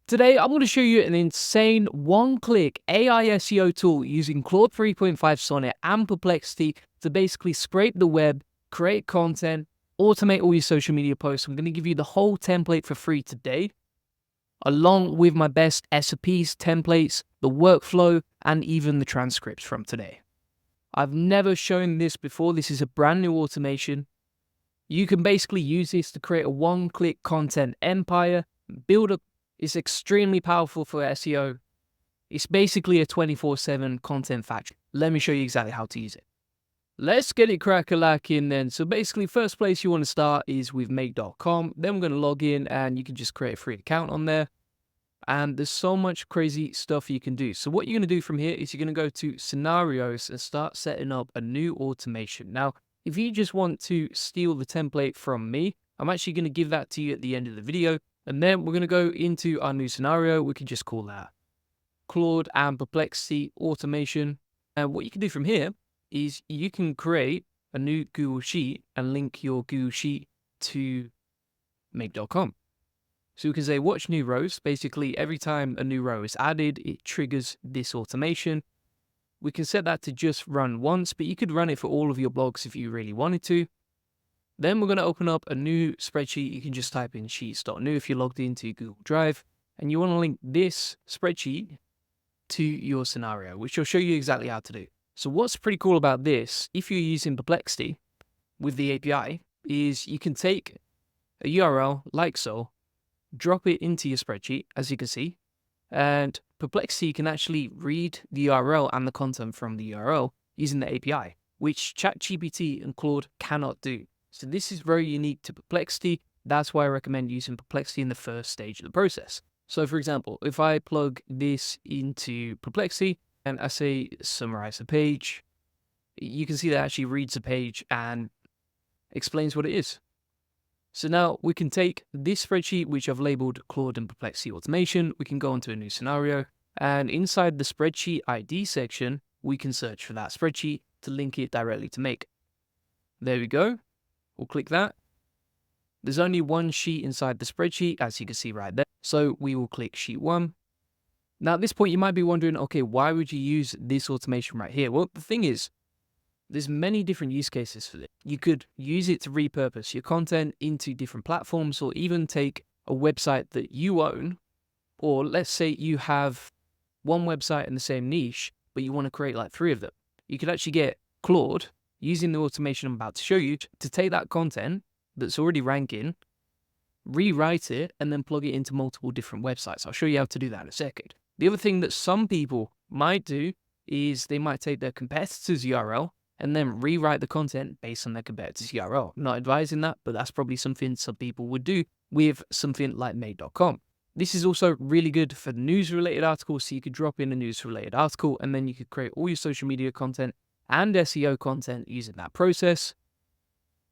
Today, I'm going to show you an insane one-click AI SEO tool using Claude 3.5 Sonnet and Perplexity to basically scrape the web, create content, automate all your social media posts. I'm going to give you the whole template for free today, along with my best SOPs, templates, the workflow, and even the transcripts from today. I've never shown this before. This is a brand new automation. You can basically use this to create a one-click content empire, build a It's extremely powerful for SEO. It's basically a 24/7 content factory. Let me show you exactly how to use it. Let's get it crack-a-lacking then. So basically, first place you want to start is with make.com. Then we're going to log in and you can just create a free account on there. And there's so much crazy stuff you can do. So what you're going to do from here is you're going to go to scenarios and start setting up a new automation. Now, if you just want to steal the template from me, I'm actually going to give that to you at the end of the video. And then we're going to go into our new scenario. We can just call that Claude and Perplexity automation. And what you can do from here is you can create a new Google Sheet and link your Google Sheet to make.com. So we can say watch new rows. Basically, every time a new row is added, it triggers this automation. We can set that to just run once, but you could run it for all of your blogs if you really wanted to. Then we're going to open up a new spreadsheet. You can just type in sheets.new if you're logged into Google Drive. And you want to link this spreadsheet to your scenario, which I'll show you exactly how to do. So what's pretty cool about this, if you're using Perplexity with the API, is you can take a URL like so, drop it into your spreadsheet, as you can see, and Perplexity can actually read the URL and the content from the URL using the API, which ChatGPT and Claude cannot do. So this is very unique to Perplexity. That's why I recommend using Perplexity in the first stage of the process. So for example, if I plug this into Perplexity and I say summarize the page, you can see that it actually reads the page and explains what it is. So now we can take this spreadsheet, which I've labeled Claude and Perplexity automation. We can go into a new scenario, and inside the spreadsheet ID section, we can search for that spreadsheet to link it directly to Make. There we go. We'll click that. There's only one sheet inside the spreadsheet, as you can see right there. So we will click sheet 1. Now at this point, you might be wondering, okay, why would you use this automation right here? Well, the thing is, there's many different use cases for this. You could use it to repurpose your content into different platforms, or even take a website that you own, or let's say you have one website in the same niche, but you want to create like 3 of them. You could actually get Claude, using the automation I'm about to show you, to take that content that's already ranking, rewrite it, and then plug it into multiple different websites. I'll show you how to do that in a second. The other thing that some people might do is they might take their competitor's URL and then rewrite the content based on their competitor's URL. I'm not advising that, but that's probably something some people would do with something like make.com. This is also really good for news-related articles, so you could drop in a news-related article, and then you could create all your social media content and SEO content using that process.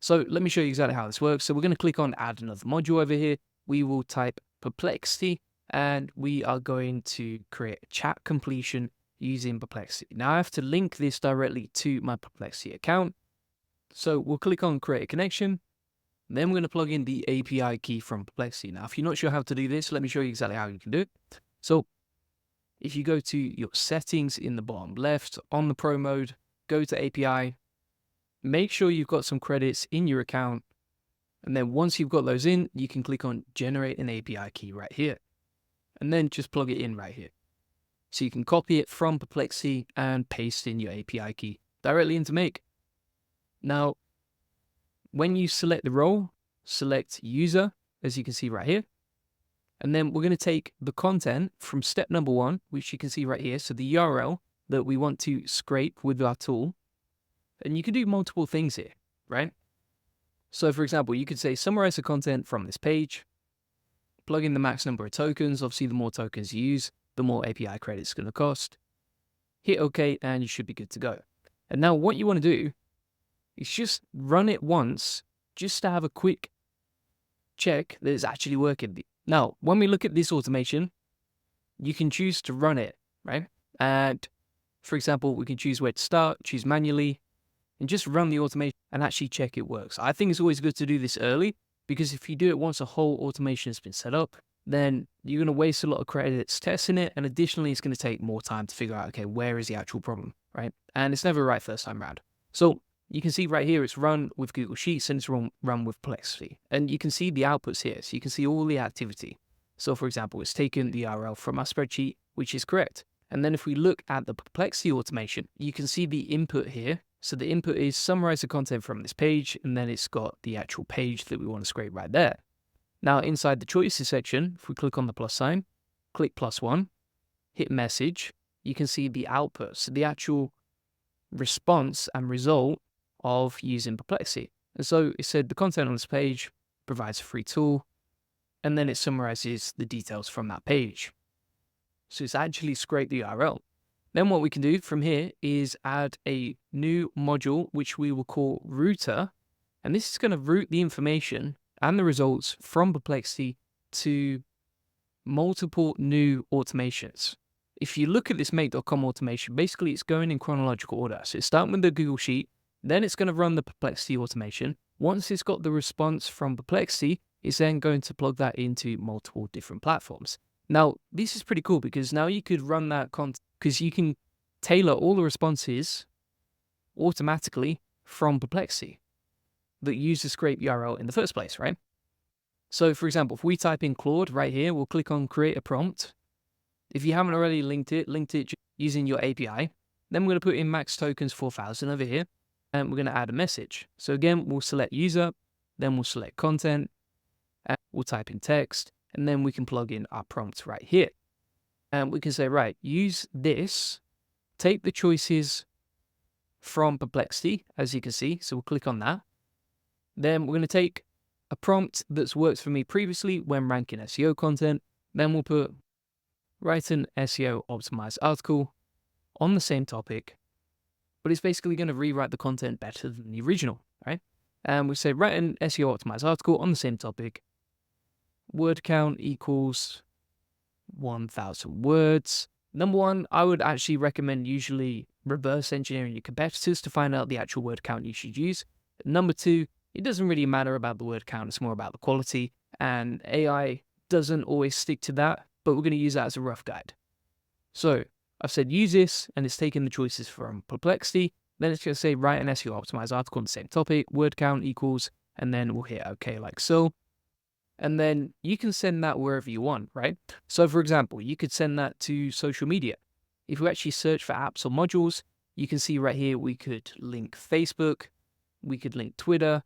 So let me show you exactly how this works. So we're going to click on add another module over here. We will type Perplexity, and we are going to create a chat completion using Perplexity. Now I have to link this directly to my Perplexity account. So we'll click on create a connection. Then we're going to plug in the API key from Perplexity. Now, if you're not sure how to do this, let me show you exactly how you can do it. So if you go to your settings in the bottom left on the pro mode, go to API, make sure you've got some credits in your account. And then once you've got those in, you can click on generate an API key right here. And then just plug it in right here. So you can copy it from Perplexity and paste in your API key directly into Make. Now, when you select the role, select user, as you can see right here. And then we're going to take the content from step number 1, which you can see right here. So the URL that we want to scrape with our tool. And you can do multiple things here, right? So for example, you could say summarize the content from this page, plug in the max number of tokens. Obviously, the more tokens you use, the more API credits it's going to cost. Hit OK, and you should be good to go. And now what you want to do is just run it once, just to have a quick check that it's actually working. Now, when we look at this automation, you can choose to run it, right? And for example, we can choose where to start, choose manually, and just run the automation and actually check it works. I think it's always good to do this early, because if you do it once a whole automation has been set up, then you're going to waste a lot of credits testing it. And additionally, it's going to take more time to figure out, okay, where is the actual problem, right? And it's never right first time around. So you can see right here, it's run with Google Sheets and it's run with Perplexity. And you can see the outputs here. So you can see all the activity. So for example, it's taken the URL from our spreadsheet, which is correct. And then if we look at the Perplexity automation, you can see the input here. So the input is summarize the content from this page, and then it's got the actual page that we want to scrape right there. Now inside the choices section, if we click on the plus sign, click +1, hit message, you can see the output. So the actual response and result of using Perplexity. And so it said the content on this page provides a free tool, and then it summarizes the details from that page. So it's actually scraped the URL. Then what we can do from here is add a new module, which we will call router. And this is going to route the information and the results from Perplexity to multiple new automations. If you look at this make.com automation, basically it's going in chronological order. So it's starting with the Google Sheet, then it's going to run the Perplexity automation. Once it's got the response from Perplexity, it's then going to plug that into multiple different platforms. Now, this is pretty cool because now you could run that content because you can tailor all the responses automatically from Perplexity that use the scrape URL in the first place, right? So for example, if we type in Claude right here, we'll click on create a prompt. If you haven't already linked it using your API. Then we're going to put in max tokens 4,000 over here, and we're going to add a message. So again, we'll select user, then we'll select content, and we'll type in text, and then we can plug in our prompt right here. And we can say, right, use this, take the choices from Perplexity, as you can see. So we'll click on that. Then we're going to take a prompt that's worked for me previously when ranking SEO content. Then we'll put write an SEO optimized article on the same topic, but it's basically going to rewrite the content better than the original, right? And we say write an SEO optimized article on the same topic. Word count equals 1,000 words. Number one, I would actually recommend usually reverse engineering your competitors to find out the actual word count you should use. Number two, it doesn't really matter about the word count, it's more about the quality, and AI doesn't always stick to that, but we're going to use that as a rough guide. So I've said use this, and it's taking the choices from Perplexity. Then it's going to say write an SEO optimized article on the same topic, word count equals, and then we'll hit OK like so. And then you can send that wherever you want, right? So for example, you could send that to social media. If we actually search for apps or modules, you can see right here, we could link Facebook, we could link Twitter,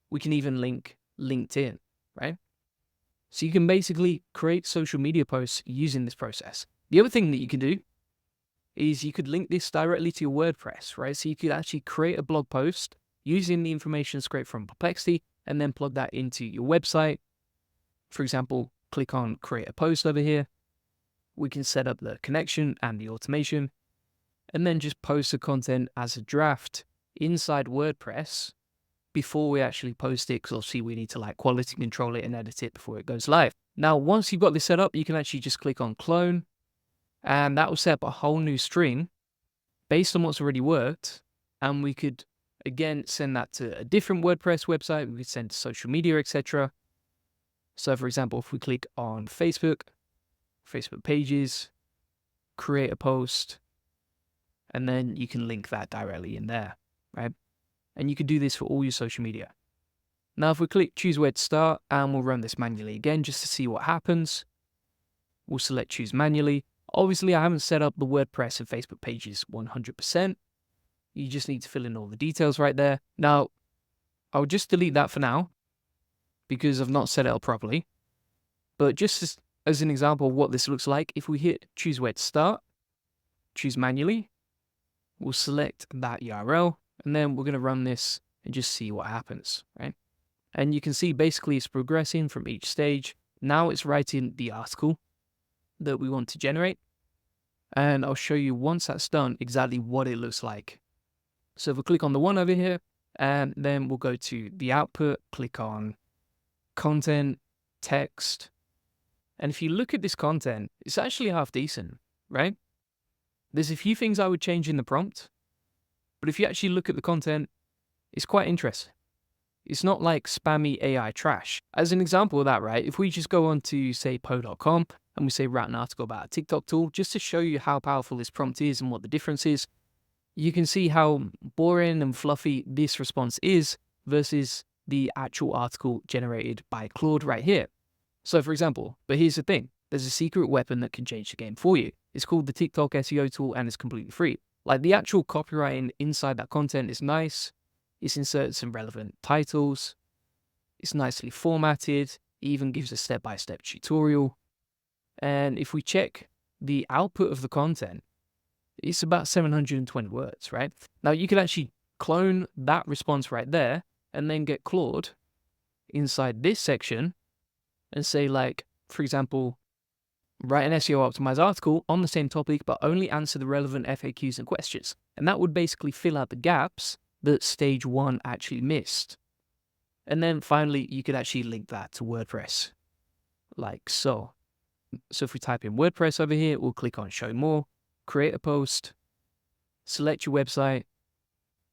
we can even link LinkedIn, right? So you can basically create social media posts using this process. The other thing that you can do is you could link this directly to your WordPress, right? So you could actually create a blog post using the information scraped from Perplexity and then plug that into your website. For example, click on create a post over here. We can set up the connection and the automation and then just post the content as a draft inside WordPress before we actually post it, because obviously we need to like quality control it and edit it before it goes live. Now, once you've got this set up, you can actually just click on clone, and that will set up a whole new string based on what's already worked. And we could, again, send that to a different WordPress website. We could send to social media, etc. So for example, if we click on Facebook pages, create a post, and then you can link that directly in there, right? And you can do this for all your social media. Now, if we click choose where to start, and we'll run this manually again just to see what happens. We'll select choose manually. Obviously, I haven't set up the WordPress and Facebook pages 100%. You just need to fill in all the details right there. Now, I'll just delete that for now because I've not set it up properly. But just as an example of what this looks like, if we hit choose where to start, choose manually, we'll select that URL, and then we're going to run this and just see what happens, right? And you can see basically it's progressing from each stage. Now it's writing the article that we want to generate. And I'll show you once that's done exactly what it looks like. So if we click on the one over here, and then we'll go to the output, click on content, text. And if you look at this content, it's actually half decent, right? There's a few things I would change in the prompt, but if you actually look at the content, it's quite interesting. It's not like spammy AI trash. As an example of that, right, if we just go on to, say, po.com and we say write an article about a TikTok tool, just to show you how powerful this prompt is and what the difference is, you can see how boring and fluffy this response is versus the actual article generated by Claude right here. So for example, but here's the thing, there's a secret weapon that can change the game for you. It's called the TikTok SEO tool and it's completely free. Like the actual copywriting inside that content is nice. It's inserted some relevant titles. It's nicely formatted. It even gives a step-by-step tutorial. And if we check the output of the content, it's about 720 words, right? Now you can actually clone that response right there and then get Claude inside this section and say, like, for example, write an SEO optimized article on the same topic, but only answer the relevant FAQs and questions. And that would basically fill out the gaps that stage 1 actually missed. And then finally, you could actually link that to WordPress, like so. So if we type in WordPress over here, we'll click on show more, create a post, select your website.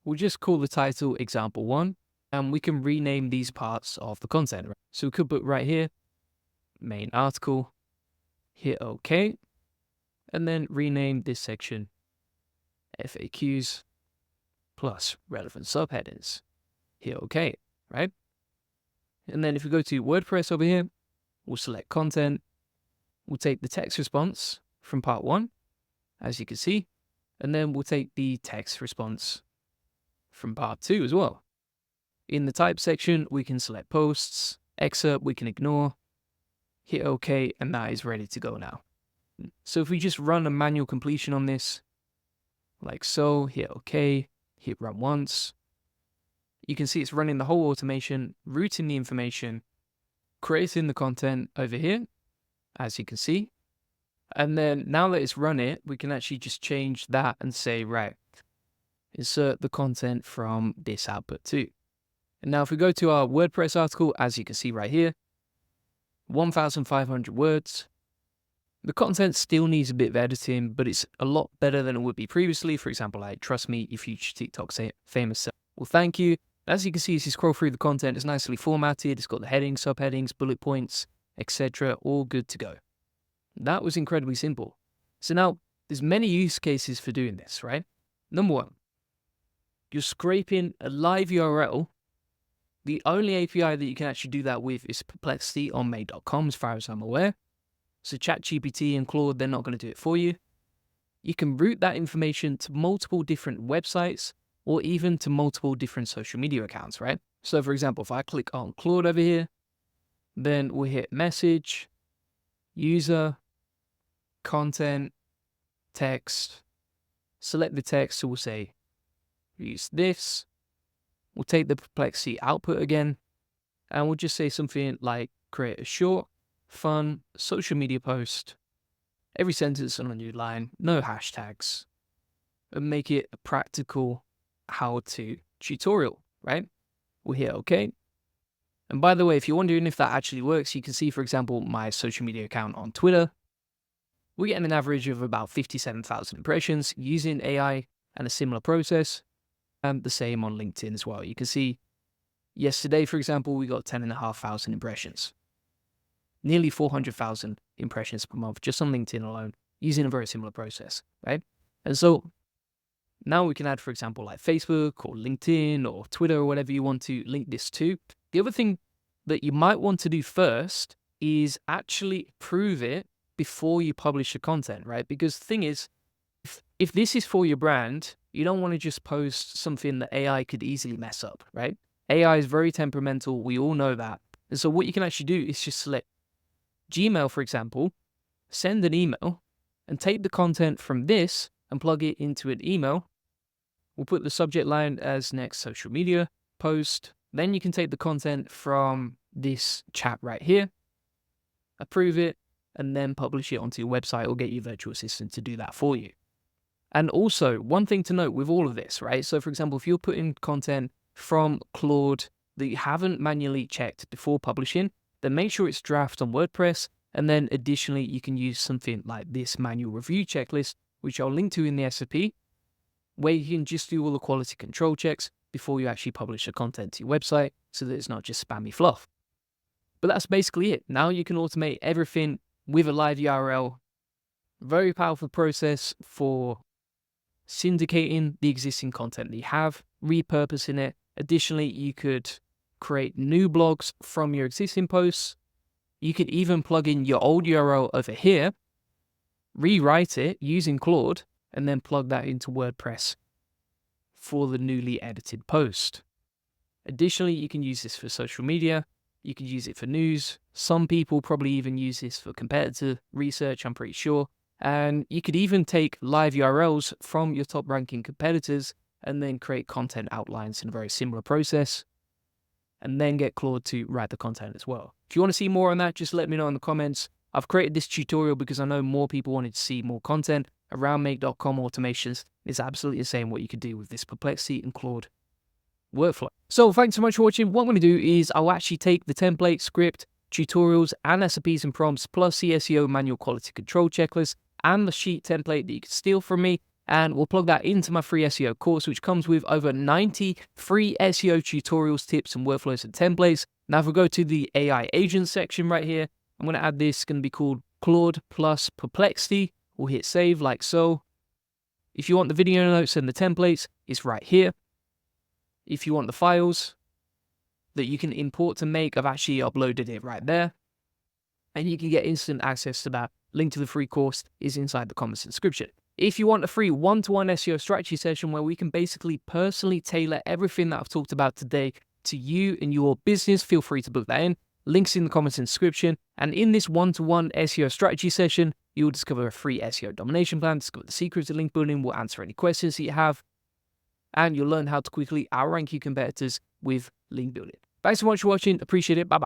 We'll just call the title example 1, and we can rename these parts of the content. So we could put right here, main article, hit OK, and then rename this section FAQs plus relevant subheadings. Hit OK, right? And then if we go to WordPress over here, we'll select content. We'll take the text response from part 1, as you can see, and then we'll take the text response from part 2 as well. In the type section, we can select posts, excerpt we can ignore, hit OK, and that is ready to go now. So if we just run a manual completion on this, like so, hit OK, hit run once, you can see it's running the whole automation, routing the information, creating the content over here, as you can see. And then now that it's run it, we can actually just change that and say, right, insert the content from this output too. And now if we go to our WordPress article, as you can see right here, 1,500 words. The content still needs a bit of editing, but it's a lot better than it would be previously. For example, like, trust me, your future TikTok famous. Well, thank you. As you can see, as you scroll through the content, it's nicely formatted. It's got the headings, subheadings, bullet points, etc. All good to go. That was incredibly simple. So now there's many use cases for doing this, right? Number 1, you're scraping a live URL. The only API that you can actually do that with is Perplexity on Made.com, as far as I'm aware. So ChatGPT and Claude, they're not going to do it for you. You can route that information to multiple different websites or even to multiple different social media accounts, right? So for example, if I click on Claude over here, then we'll hit message, user, content, text, select the text. So we'll say, use this. We'll take the Perplexity output again, and we'll just say something like create a short, fun social media post, every sentence on a new line, no hashtags, and make it a practical how-to tutorial, right? We'll hit OK. And by the way, if you're wondering if that actually works, you can see, for example, my social media account on Twitter. We're getting an average of about 57,000 impressions using AI and a similar process. And the same on LinkedIn as well. You can see yesterday, for example, we got 10,500 impressions. Nearly 400,000 impressions per month just on LinkedIn alone, using a very similar process, right? And so now we can add, for example, like Facebook or LinkedIn or Twitter or whatever you want to link this to. The other thing that you might want to do first is actually prove it before you publish the content, right? Because the thing is, if this is for your brand, you don't want to just post something that AI could easily mess up, right? AI is very temperamental. We all know that. And so what you can actually do is just select Gmail, for example, send an email and take the content from this and plug it into an email. We'll put the subject line as next social media post. Then you can take the content from this chat right here, approve it, and then publish it onto your website or get your virtual assistant to do that for you. And also, one thing to note with all of this, right? So for example, if you're putting content from Claude that you haven't manually checked before publishing, then make sure it's draft on WordPress. And then additionally, you can use something like this manual review checklist, which I'll link to in the SFP, where you can just do all the quality control checks before you actually publish the content to your website so that it's not just spammy fluff. But that's basically it. Now you can automate everything with a live URL. Very powerful process for syndicating the existing content that you have, repurposing it. Additionally, you could create new blogs from your existing posts. You could even plug in your old URL over here, rewrite it using Claude, and then plug that into WordPress for the newly edited post. Additionally, you can use this for social media. You can use it for news. Some people probably even use this for competitor research, I'm pretty sure. And you could even take live URLs from your top ranking competitors and then create content outlines in a very similar process, and then get Claude to write the content as well. If you want to see more on that, just let me know in the comments. I've created this tutorial because I know more people wanted to see more content around make.com automations. It's absolutely the same what you could do with this Perplexity and Claude workflow. So thanks so much for watching. What I'm going to do is I'll actually take the template, script, tutorials, and SOPs and prompts, plus the SEO manual quality control checklist, and the sheet template that you can steal from me, and we'll plug that into my free SEO course, which comes with over 90 free SEO tutorials, tips, and workflows and templates. Now, if we go to the AI agent section right here, I'm going to add this. It's going to be called Claude plus Perplexity. We'll hit save like so. If you want the video notes and the templates, it's right here. If you want the files that you can import to make, I've actually uploaded it right there. And you can get instant access to that. Link to the free course is inside the comments description. If you want a free one-to-one SEO strategy session where we can basically personally tailor everything that I've talked about today to you and your business, feel free to book that in. Links in the comments description. And in this one-to-one SEO strategy session, you'll discover a free SEO domination plan, discover the secrets of link building, we'll answer any questions that you have, and you'll learn how to quickly outrank your competitors with link building. Thanks so much for watching. Appreciate it. Bye-bye.